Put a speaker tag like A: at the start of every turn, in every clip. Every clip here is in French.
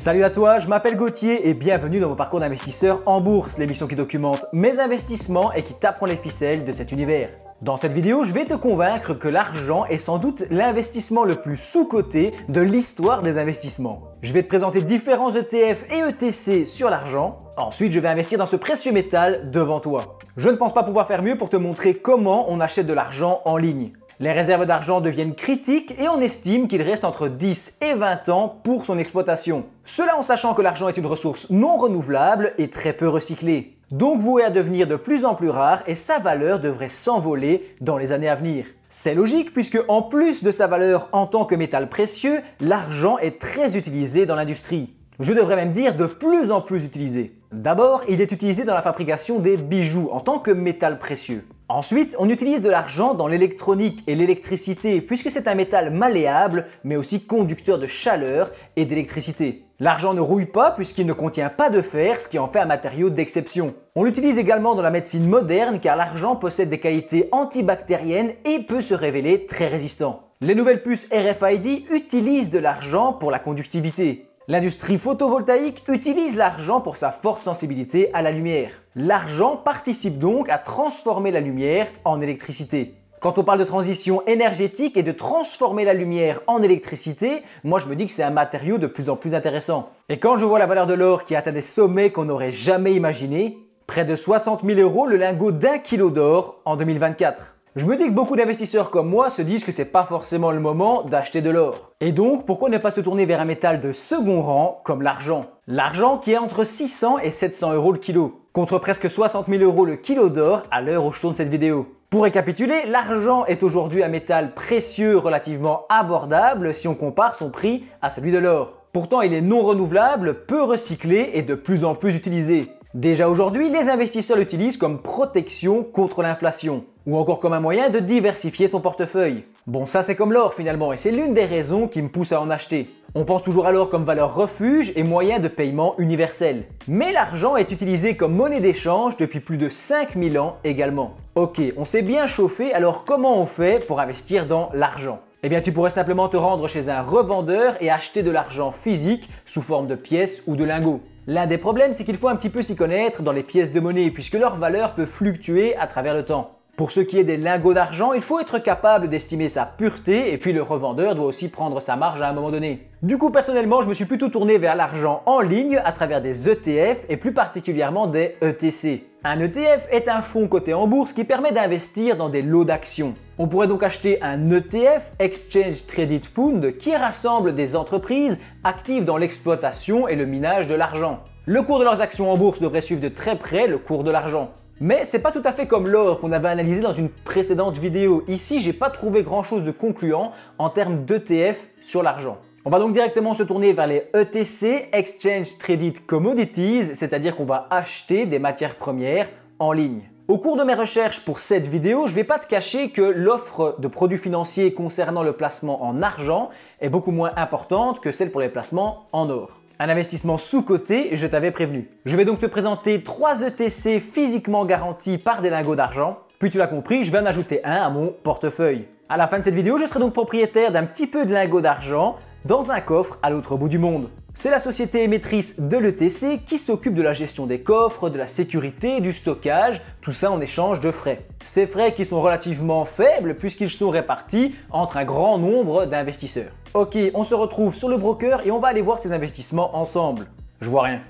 A: Salut à toi, je m'appelle Gauthier et bienvenue dans mon parcours d'investisseur en bourse, l'émission qui documente mes investissements et qui t'apprend les ficelles de cet univers. Dans cette vidéo, je vais te convaincre que l'argent est sans doute l'investissement le plus sous-coté de l'histoire des investissements. Je vais te présenter différents ETF et ETC sur l'argent. Ensuite, je vais investir dans ce précieux métal devant toi. Je ne pense pas pouvoir faire mieux pour te montrer comment on achète de l'argent en ligne. Les réserves d'argent deviennent critiques et on estime qu'il reste entre 10 et 20 ans pour son exploitation. Cela en sachant que l'argent est une ressource non renouvelable et très peu recyclée. Donc voué à devenir de plus en plus rare et sa valeur devrait s'envoler dans les années à venir. C'est logique puisque en plus de sa valeur en tant que métal précieux, l'argent est très utilisé dans l'industrie. Je devrais même dire de plus en plus utilisé. D'abord, il est utilisé dans la fabrication des bijoux en tant que métal précieux. Ensuite, on utilise de l'argent dans l'électronique et l'électricité puisque c'est un métal malléable mais aussi conducteur de chaleur et d'électricité. L'argent ne rouille pas puisqu'il ne contient pas de fer, ce qui en fait un matériau d'exception. On l'utilise également dans la médecine moderne car l'argent possède des qualités antibactériennes et peut se révéler très résistant. Les nouvelles puces RFID utilisent de l'argent pour la conductivité. L'industrie photovoltaïque utilise l'argent pour sa forte sensibilité à la lumière. L'argent participe donc à transformer la lumière en électricité. Quand on parle de transition énergétique et de transformer la lumière en électricité, moi je me dis que c'est un matériau de plus en plus intéressant. Et quand je vois la valeur de l'or qui atteint des sommets qu'on n'aurait jamais imaginés, près de 60 000 € le lingot d'1 kilo d'or en 2024. Je me dis que beaucoup d'investisseurs comme moi se disent que c'est pas forcément le moment d'acheter de l'or. Et donc, pourquoi ne pas se tourner vers un métal de second rang comme l'argent? L'argent qui est entre 600 et 700 € le kilo, contre presque 60 000 € le kilo d'or à l'heure où je tourne cette vidéo. Pour récapituler, l'argent est aujourd'hui un métal précieux relativement abordable si on compare son prix à celui de l'or. Pourtant, il est non renouvelable, peu recyclé et de plus en plus utilisé. Déjà aujourd'hui, les investisseurs l'utilisent comme protection contre l'inflation ou encore comme un moyen de diversifier son portefeuille. Bon, ça c'est comme l'or finalement et c'est l'une des raisons qui me pousse à en acheter. On pense toujours à l'or comme valeur refuge et moyen de paiement universel. Mais l'argent est utilisé comme monnaie d'échange depuis plus de 5000 ans également. Ok, on s'est bien chauffé, alors comment on fait pour investir dans l'argent ? Eh bien, tu pourrais simplement te rendre chez un revendeur et acheter de l'argent physique sous forme de pièces ou de lingots. L'un des problèmes, c'est qu'il faut un petit peu s'y connaître dans les pièces de monnaie puisque leur valeur peut fluctuer à travers le temps. Pour ce qui est des lingots d'argent, il faut être capable d'estimer sa pureté et puis le revendeur doit aussi prendre sa marge à un moment donné. Du coup, personnellement, je me suis plutôt tourné vers l'argent en ligne à travers des ETF et plus particulièrement des ETC. Un ETF est un fonds coté en bourse qui permet d'investir dans des lots d'actions. On pourrait donc acheter un ETF, Exchange Traded Fund, qui rassemble des entreprises actives dans l'exploitation et le minage de l'argent. Le cours de leurs actions en bourse devrait suivre de très près le cours de l'argent. Mais c'est pas tout à fait comme l'or qu'on avait analysé dans une précédente vidéo. Ici, j'ai pas trouvé grand chose de concluant en termes d'ETF sur l'argent. On va donc directement se tourner vers les ETC, Exchange Traded Commodities, c'est-à-dire qu'on va acheter des matières premières en ligne. Au cours de mes recherches pour cette vidéo, je ne vais pas te cacher que l'offre de produits financiers concernant le placement en argent est beaucoup moins importante que celle pour les placements en or. Un investissement sous-coté, je t'avais prévenu. Je vais donc te présenter 3 ETC physiquement garantis par des lingots d'argent. Puis tu l'as compris, je vais en ajouter un à mon portefeuille. À la fin de cette vidéo, je serai donc propriétaire d'un petit peu de lingots d'argent dans un coffre à l'autre bout du monde. C'est la société émettrice de l'ETC qui s'occupe de la gestion des coffres, de la sécurité, du stockage, tout ça en échange de frais. Ces frais qui sont relativement faibles puisqu'ils sont répartis entre un grand nombre d'investisseurs. Ok, on se retrouve sur le broker et on va aller voir ces investissements ensemble. Je vois rien.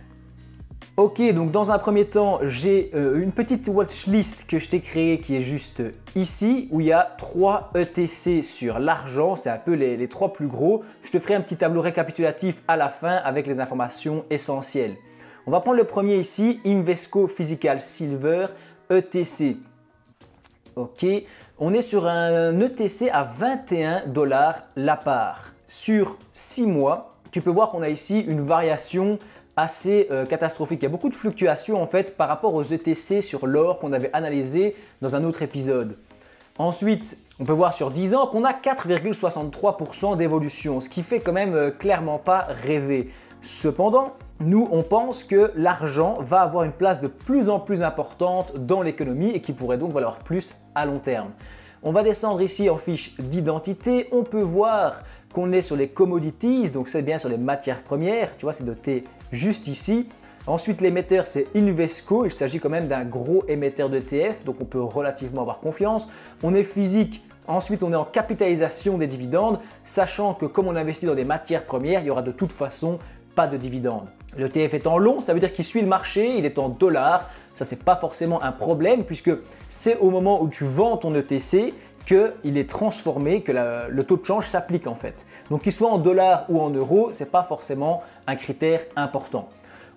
A: Ok, donc dans un premier temps, j'ai une petite watchlist que je t'ai créée qui est juste ici, où il y a 3 ETC sur l'argent, c'est un peu les 3 plus gros. Je te ferai un petit tableau récapitulatif à la fin avec les informations essentielles. On va prendre le premier ici, Invesco Physical Silver ETC. Ok, on est sur un ETC à 21 $ la part. Sur 6 mois, tu peux voir qu'on a ici une variation assez catastrophique. Il y a beaucoup de fluctuations en fait par rapport aux ETC sur l'or qu'on avait analysé dans un autre épisode. Ensuite, on peut voir sur 10 ans qu'on a 4,63% d'évolution, ce qui fait quand même clairement pas rêver. Cependant, nous on pense que l'argent va avoir une place de plus en plus importante dans l'économie et qui pourrait donc valoir plus à long terme. On va descendre ici en fiche d'identité, on peut voir qu'on est sur les commodities, donc c'est bien sur les matières premières, tu vois, c'est noté juste ici. Ensuite, l'émetteur, c'est Invesco. Il s'agit quand même d'un gros émetteur d'ETF, donc on peut relativement avoir confiance. On est physique. Ensuite, on est en capitalisation des dividendes, sachant que comme on investit dans des matières premières, il y aura de toute façon pas de dividendes. L'ETF est en long, ça veut dire qu'il suit le marché, il est en dollars. Ça, c'est pas forcément un problème puisque c'est au moment où tu vends ton ETC qu'il est transformé, que le taux de change s'applique en fait. Donc qu'il soit en dollars ou en euros, ce n'est pas forcément un critère important.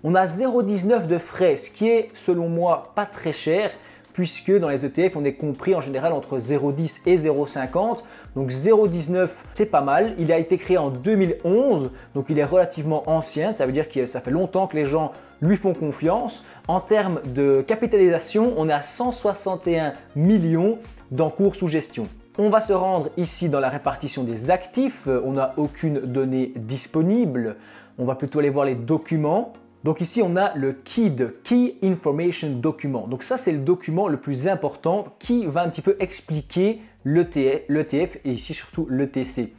A: On a 0,19 de frais, ce qui est selon moi pas très cher puisque dans les ETF, on est compris en général entre 0,10 et 0,50. Donc 0,19, c'est pas mal. Il a été créé en 2011, donc il est relativement ancien. Ça veut dire que ça fait longtemps que les gens lui font confiance. En termes de capitalisation, on est à 161 millions d'encours sous gestion. On va se rendre ici dans la répartition des actifs. On n'a aucune donnée disponible. On va plutôt aller voir les documents. Donc ici, on a le KID, Key Information Document. Donc ça, c'est le document le plus important qui va un petit peu expliquer l'ETF et ici surtout l'ETC.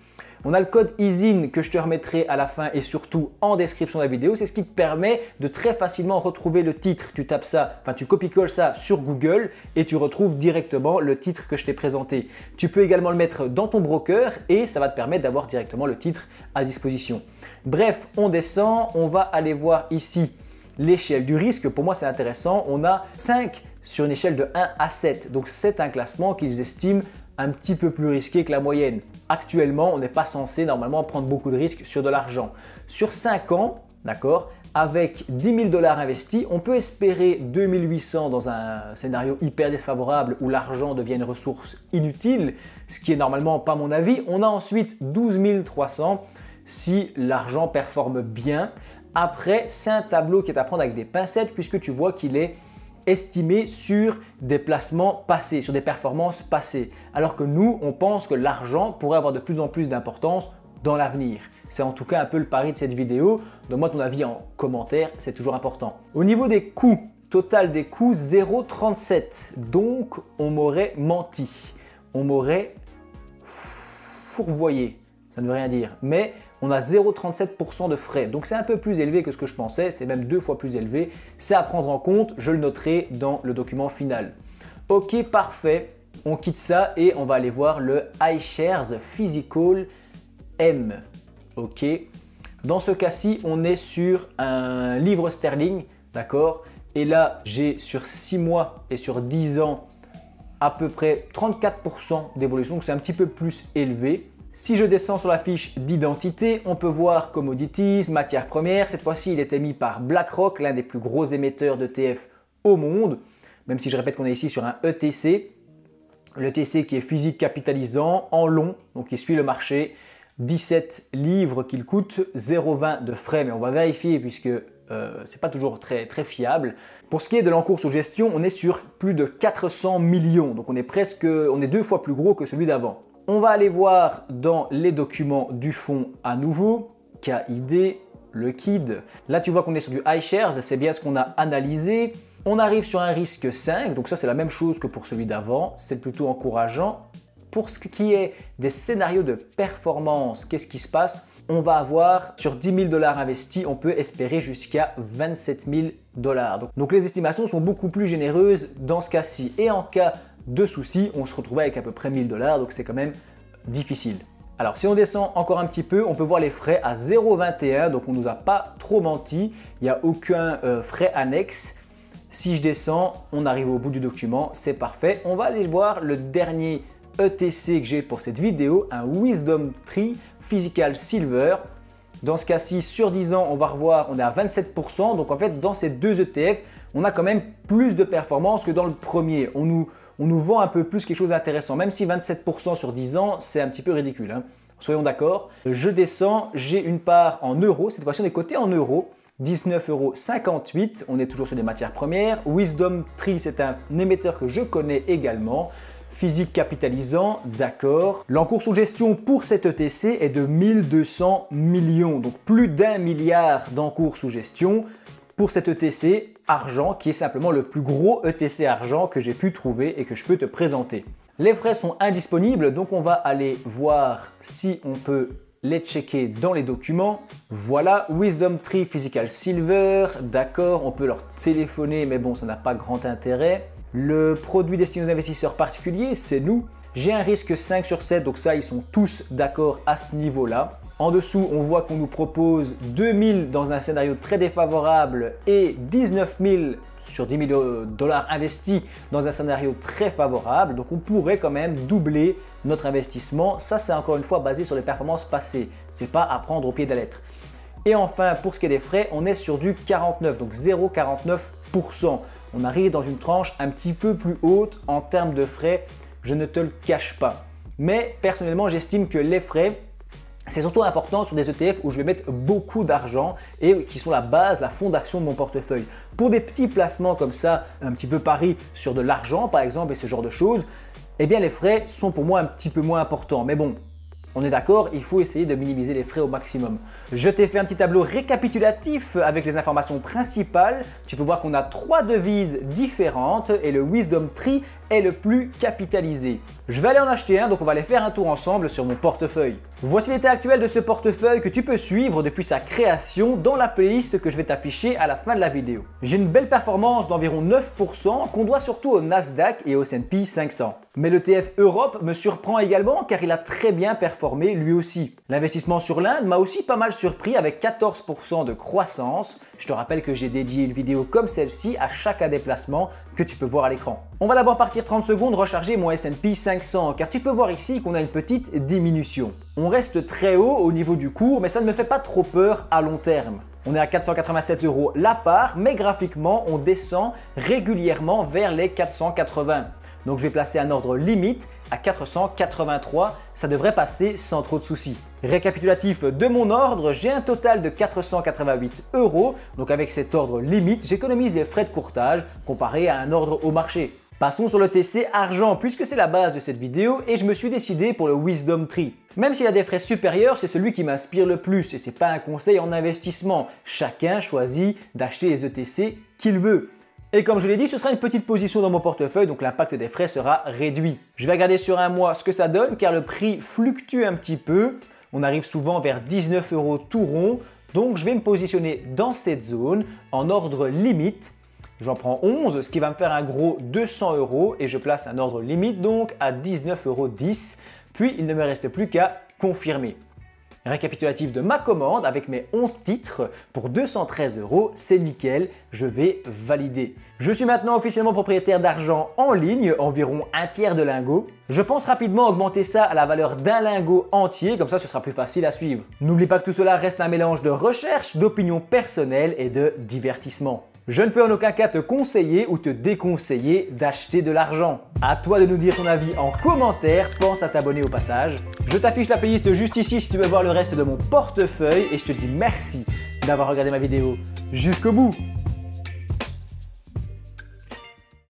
A: On a le code ISIN que je te remettrai à la fin et surtout en description de la vidéo. C'est ce qui te permet de très facilement retrouver le titre. Tu tapes ça, enfin tu copie-colles ça sur Google et tu retrouves directement le titre que je t'ai présenté. Tu peux également le mettre dans ton broker et ça va te permettre d'avoir directement le titre à disposition. Bref, on descend, on va aller voir ici l'échelle du risque. Pour moi, c'est intéressant. On a 5 sur une échelle de 1 à 7. Donc c'est un classement qu'ils estiment un petit peu plus risqué que la moyenne. Actuellement, on n'est pas censé normalement prendre beaucoup de risques sur de l'argent. Sur 5 ans, d'accord, avec 10 000 $ investis, on peut espérer 2800 dans un scénario hyper défavorable où l'argent devient une ressource inutile, ce qui est normalement pas mon avis. On a ensuite 12 300 si l'argent performe bien. Après, c'est un tableau qui est à prendre avec des pincettes puisque tu vois qu'il est estimé sur des placements passés, sur des performances passées. Alors que nous, on pense que l'argent pourrait avoir de plus en plus d'importance dans l'avenir. C'est en tout cas un peu le pari de cette vidéo. Donne-moi ton avis en commentaire, c'est toujours important. Au niveau des coûts, total des coûts 0,37. Donc, on m'aurait menti. On m'aurait fourvoyé. Ça ne veut rien dire. Mais on a 0,37% de frais. Donc c'est un peu plus élevé que ce que je pensais. C'est même 2 fois plus élevé. C'est à prendre en compte. Je le noterai dans le document final. Ok, parfait. On quitte ça et on va aller voir le iShares Physical M. Ok. Dans ce cas-ci, on est sur un livre sterling. D'accord. Et là, j'ai sur 6 mois et sur 10 ans à peu près 34% d'évolution. Donc c'est un petit peu plus élevé. Si je descends sur la fiche d'identité, on peut voir Commodities, matières premières. Cette fois-ci, il était mis par BlackRock, l'un des plus gros émetteurs d'ETF au monde. Même si je répète qu'on est ici sur un ETC. L'ETC qui est physique capitalisant, en long, donc il suit le marché. 17 livres qu'il coûte, 0,20 de frais, mais on va vérifier puisque c'est pas toujours très fiable. Pour ce qui est de l'encours sous gestion, on est sur plus de 400 millions. Donc on est 2 fois plus gros que celui d'avant. On va aller voir dans les documents du fonds à nouveau, KID, le KID. Là, tu vois qu'on est sur du iShares, c'est bien ce qu'on a analysé. On arrive sur un risque 5, donc ça c'est la même chose que pour celui d'avant, c'est plutôt encourageant. Pour ce qui est des scénarios de performance, qu'est-ce qui se passe? On va avoir sur 10 000 $ investis, on peut espérer jusqu'à 27 000 $. Donc les estimations sont beaucoup plus généreuses dans ce cas-ci. Et en cas de soucis, on se retrouvait avec à peu près 1 000 $, donc c'est quand même difficile. Alors si on descend encore un petit peu, on peut voir les frais à 0,21, donc on ne nous a pas trop menti, il n'y a aucun frais annexe. Si je descends, on arrive au bout du document, c'est parfait. On va aller voir le dernier ETC que j'ai pour cette vidéo, un Wisdom Tree Physical Silver. Dans ce cas-ci, sur 10 ans, on va revoir, on est à 27%. Donc en fait, dans ces deux ETF, on a quand même plus de performance que dans le premier. On nous vend un peu plus quelque chose d'intéressant, même si 27% sur 10 ans, c'est un petit peu ridicule, hein. Soyons d'accord. Je descends, j'ai une part en euros. Cette fois-ci, on est coté en euros. 19,58 €. On est toujours sur des matières premières. Wisdom Tree, c'est un émetteur que je connais également. Physique capitalisant, d'accord. L'encours sous gestion pour cet ETC est de 1200 millions, donc plus d'1 milliard d'encours sous gestion pour cet ETC argent, qui est simplement le plus gros ETC argent que j'ai pu trouver et que je peux te présenter. Les frais sont indisponibles, donc on va aller voir si on peut les checker dans les documents. Voilà, Wisdom Tree Physical Silver, d'accord, on peut leur téléphoner, mais bon, ça n'a pas grand intérêt. Le produit destiné aux investisseurs particuliers, c'est nous. J'ai un risque 5 sur 7, donc ça, ils sont tous d'accord à ce niveau-là. En dessous, on voit qu'on nous propose 2000 dans un scénario très défavorable et 19 000 sur 10 000 $ investis dans un scénario très favorable. Donc on pourrait quand même doubler notre investissement. Ça, c'est encore une fois basé sur les performances passées. C'est pas à prendre au pied de la lettre. Et enfin, pour ce qui est des frais, on est sur du 49, donc 0,49%. On arrive dans une tranche un petit peu plus haute en termes de frais, je ne te le cache pas. Mais personnellement, j'estime que les frais, c'est surtout important sur des ETF où je vais mettre beaucoup d'argent et qui sont la base, la fondation de mon portefeuille. Pour des petits placements comme ça, un petit peu pari sur de l'argent par exemple et ce genre de choses, eh bien les frais sont pour moi un petit peu moins importants. Mais bon, on est d'accord, il faut essayer de minimiser les frais au maximum. Je t'ai fait un petit tableau récapitulatif avec les informations principales. Tu peux voir qu'on a 3 devises différentes et le Wisdom Tree est le plus capitalisé. Je vais aller en acheter un, donc on va aller faire un tour ensemble sur mon portefeuille. Voici l'état actuel de ce portefeuille que tu peux suivre depuis sa création dans la playlist que je vais t'afficher à la fin de la vidéo. J'ai une belle performance d'environ 9% qu'on doit surtout au Nasdaq et au S&P 500. Mais l'ETF Europe me surprend également car il a très bien performé lui aussi. L'investissement sur l'Inde m'a aussi pas mal surpris avec 14% de croissance. Je te rappelle que j'ai dédié une vidéo comme celle-ci à chaque déplacement que tu peux voir à l'écran. On va d'abord partir 30 secondes recharger mon S&P 500 car tu peux voir ici qu'on a une petite diminution. On reste très haut au niveau du cours mais ça ne me fait pas trop peur à long terme. On est à 487 € la part mais graphiquement on descend régulièrement vers les 480. Donc je vais placer un ordre limite à 483, ça devrait passer sans trop de soucis. Récapitulatif de mon ordre, j'ai un total de 488 €, donc avec cet ordre limite, j'économise les frais de courtage comparé à un ordre au marché. Passons sur le TC argent puisque c'est la base de cette vidéo et je me suis décidé pour le Wisdom Tree. Même s'il a des frais supérieurs, c'est celui qui m'inspire le plus et c'est pas un conseil en investissement. Chacun choisit d'acheter les ETC qu'il veut. Et comme je l'ai dit, ce sera une petite position dans mon portefeuille, donc l'impact des frais sera réduit. Je vais regarder sur un mois ce que ça donne car le prix fluctue un petit peu. On arrive souvent vers 19 € tout rond, donc je vais me positionner dans cette zone en ordre limite. J'en prends 11, ce qui va me faire un gros 200 € et je place un ordre limite donc à 19,10 €. Puis il ne me reste plus qu'à confirmer. Récapitulatif de ma commande avec mes 11 titres pour 213 €, c'est nickel, je vais valider. Je suis maintenant officiellement propriétaire d'argent en ligne, environ un tiers de lingot. Je pense rapidement augmenter ça à la valeur d'un lingot entier, comme ça ce sera plus facile à suivre. N'oublie pas que tout cela reste un mélange de recherche, d'opinion personnelle et de divertissement. Je ne peux en aucun cas te conseiller ou te déconseiller d'acheter de l'argent. À toi de nous dire ton avis en commentaire, pense à t'abonner au passage. Je t'affiche la playlist juste ici si tu veux voir le reste de mon portefeuille et je te dis merci d'avoir regardé ma vidéo jusqu'au bout.